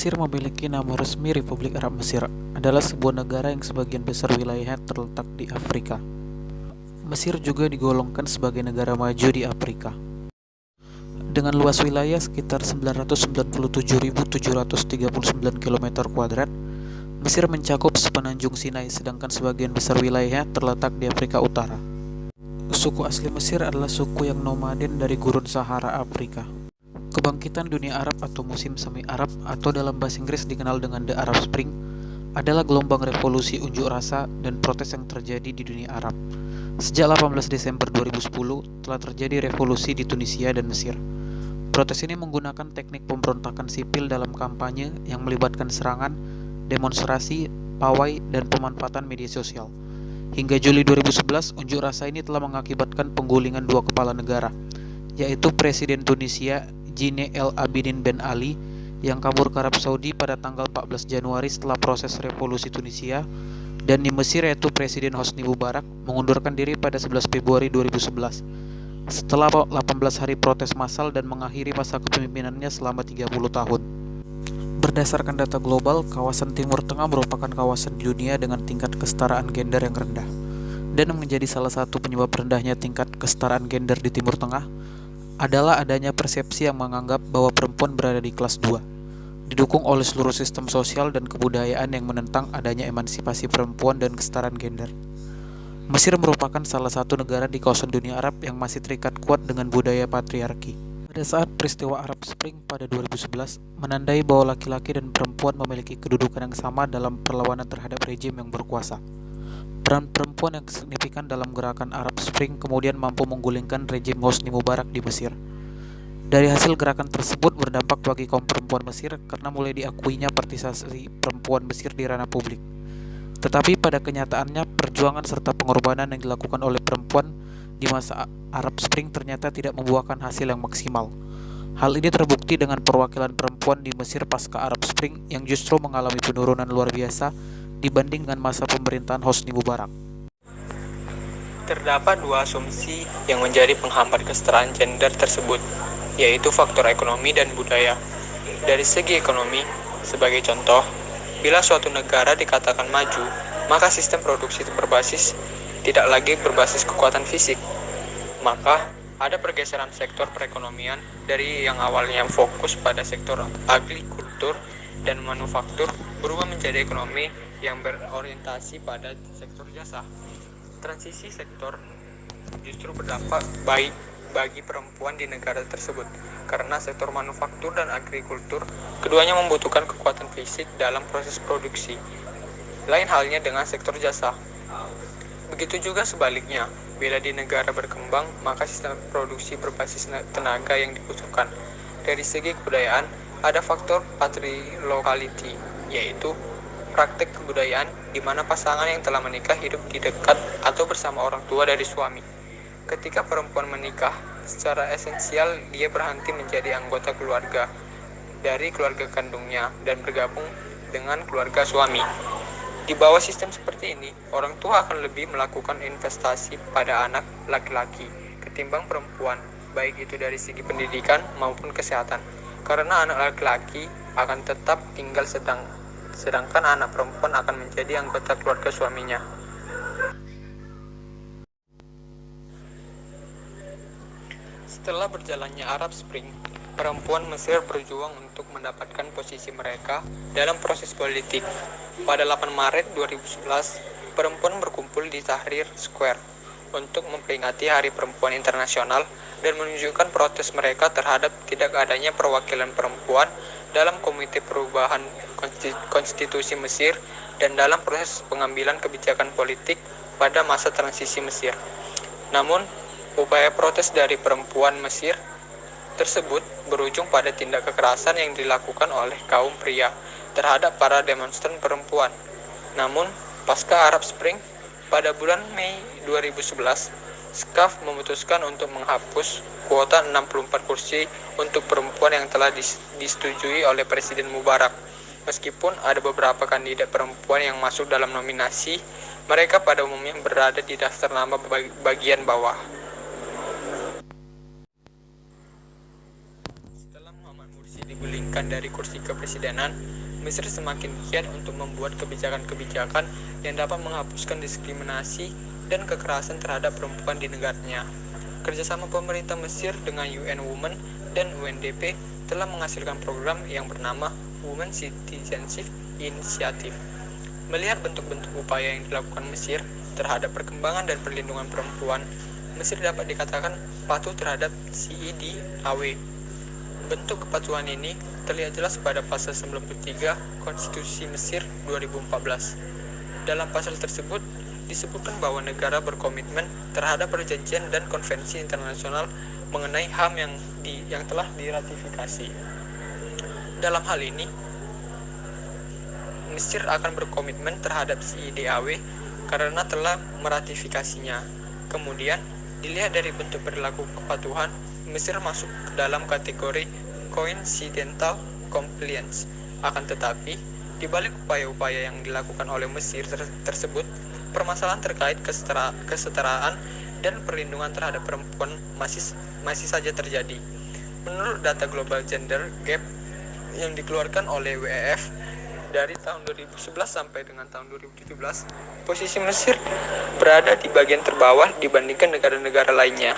Mesir memiliki nama resmi Republik Arab Mesir, adalah sebuah negara yang sebagian besar wilayahnya terletak di Afrika. Mesir juga digolongkan sebagai negara maju di Afrika. Dengan luas wilayah sekitar 997.739 km², Mesir mencakup sepenanjung Sinai, sedangkan sebagian besar wilayahnya terletak di Afrika Utara. Suku asli Mesir adalah suku yang nomaden dari gurun Sahara Afrika. Kebangkitan dunia Arab atau musim semi Arab atau dalam bahasa Inggris dikenal dengan The Arab Spring adalah gelombang revolusi unjuk rasa dan protes yang terjadi di dunia Arab. Sejak 18 Desember 2010 telah terjadi revolusi di Tunisia dan Mesir. Protes ini menggunakan teknik pemberontakan sipil dalam kampanye yang melibatkan serangan, demonstrasi, pawai, dan pemanfaatan media sosial. Hingga Juli 2011, unjuk rasa ini telah mengakibatkan penggulingan dua kepala negara, yaitu Presiden Tunisia Zine El Abidine Ben Ali yang kabur ke Arab Saudi pada tanggal 14 Januari setelah proses revolusi Tunisia, dan di Mesir yaitu Presiden Hosni Mubarak mengundurkan diri pada 11 Februari 2011 setelah 18 hari protes massal dan mengakhiri masa kepemimpinannya selama 30 tahun. Berdasarkan data global, kawasan Timur Tengah merupakan kawasan di dunia dengan tingkat kesetaraan gender yang rendah, dan menjadi salah satu penyebab rendahnya tingkat kesetaraan gender di Timur Tengah adalah adanya persepsi yang menganggap bahwa perempuan berada di kelas 2, didukung oleh seluruh sistem sosial dan kebudayaan yang menentang adanya emansipasi perempuan dan kesetaraan gender. Mesir merupakan salah satu negara di kawasan dunia Arab yang masih terikat kuat dengan budaya patriarki. Pada saat peristiwa Arab Spring pada 2011 menandai bahwa laki-laki dan perempuan memiliki kedudukan yang sama dalam perlawanan terhadap rejim yang berkuasa. Peran perempuan yang signifikan dalam gerakan Arab Spring kemudian mampu menggulingkan rejim Hosni Mubarak di Mesir. Dari hasil gerakan tersebut berdampak bagi kaum perempuan Mesir karena mulai diakuinya partisipasi perempuan Mesir di ranah publik. Tetapi pada kenyataannya perjuangan serta pengorbanan yang dilakukan oleh perempuan di masa Arab Spring ternyata tidak membuahkan hasil yang maksimal. Hal ini terbukti dengan perwakilan perempuan di Mesir pasca Arab Spring yang justru mengalami penurunan luar biasa dibanding dengan masa pemerintahan Hosni Mubarak. Terdapat dua asumsi yang menjadi penghambat kesetaraan gender tersebut, yaitu faktor ekonomi dan budaya. Dari segi ekonomi, sebagai contoh, bila suatu negara dikatakan maju, maka sistem produksi berbasis tidak lagi berbasis kekuatan fisik. Maka ada pergeseran sektor perekonomian dari yang awalnya fokus pada sektor agrikultur dan manufaktur berubah menjadi ekonomi yang berorientasi pada sektor jasa. Transisi sektor justru berdampak baik bagi perempuan di negara tersebut, karena sektor manufaktur dan agrikultur keduanya membutuhkan kekuatan fisik dalam proses produksi. Lain halnya dengan sektor jasa. Begitu juga sebaliknya, bila di negara berkembang, maka sistem produksi berbasis tenaga yang dibutuhkan. Dari segi kebudayaan, ada faktor patrilokality, yaitu praktek kebudayaan di mana pasangan yang telah menikah hidup di dekat atau bersama orang tua dari suami. Ketika perempuan menikah, secara esensial dia berhenti menjadi anggota keluarga dari keluarga kandungnya dan bergabung dengan keluarga suami. Di bawah sistem seperti ini, orang tua akan lebih melakukan investasi pada anak laki-laki ketimbang perempuan, baik itu dari segi pendidikan maupun kesehatan, karena anak laki-laki akan tetap tinggal sedangkan anak perempuan akan menjadi anggota keluarga suaminya. Setelah berjalannya Arab Spring, perempuan Mesir berjuang untuk mendapatkan posisi mereka dalam proses politik. Pada 8 Maret 2011, perempuan berkumpul di Tahrir Square untuk memperingati Hari Perempuan Internasional dan menunjukkan protes mereka terhadap tidak adanya perwakilan perempuan dalam Komite Perubahan Konstitusi Mesir dan dalam proses pengambilan kebijakan politik pada masa transisi Mesir. Namun, upaya protes dari perempuan Mesir tersebut berujung pada tindak kekerasan yang dilakukan oleh kaum pria terhadap para demonstran perempuan. Namun, pasca Arab Spring, pada bulan Mei 2011, SCAF memutuskan untuk menghapus kuota 64 kursi untuk perempuan yang telah disetujui oleh Presiden Mubarak. Meskipun ada beberapa kandidat perempuan yang masuk dalam nominasi, mereka pada umumnya berada di daftar nama bagian bawah. Setelah Muhammad Mursi digulingkan dialihkan dari kursi kepresidenan, Mesir semakin giat untuk membuat kebijakan-kebijakan yang dapat menghapuskan diskriminasi dan kekerasan terhadap perempuan di negaranya. Kerjasama pemerintah Mesir dengan UN Women dan UNDP telah menghasilkan program yang bernama Women Citizenship Initiative. Melihat bentuk-bentuk upaya yang dilakukan Mesir terhadap perkembangan dan perlindungan perempuan, Mesir dapat dikatakan patuh terhadap CEDAW. Bentuk kepatuhan ini terlihat jelas pada pasal 93 Konstitusi Mesir 2014. Dalam pasal tersebut disebutkan bahwa negara berkomitmen terhadap perjanjian dan konvensi internasional mengenai HAM yang telah diratifikasi. Dalam hal ini, Mesir akan berkomitmen terhadap CEDAW karena telah meratifikasinya. Kemudian, dilihat dari bentuk perilaku kepatuhan, Mesir masuk ke dalam kategori coincidental compliance. Akan tetapi, di balik upaya-upaya yang dilakukan oleh Mesir tersebut, permasalahan terkait kesetaraan dan perlindungan terhadap perempuan masih saja terjadi. Menurut data Global Gender Gap yang dikeluarkan oleh WEF dari tahun 2011 sampai dengan tahun 2017, posisi Mesir berada di bagian terbawah dibandingkan negara-negara lainnya.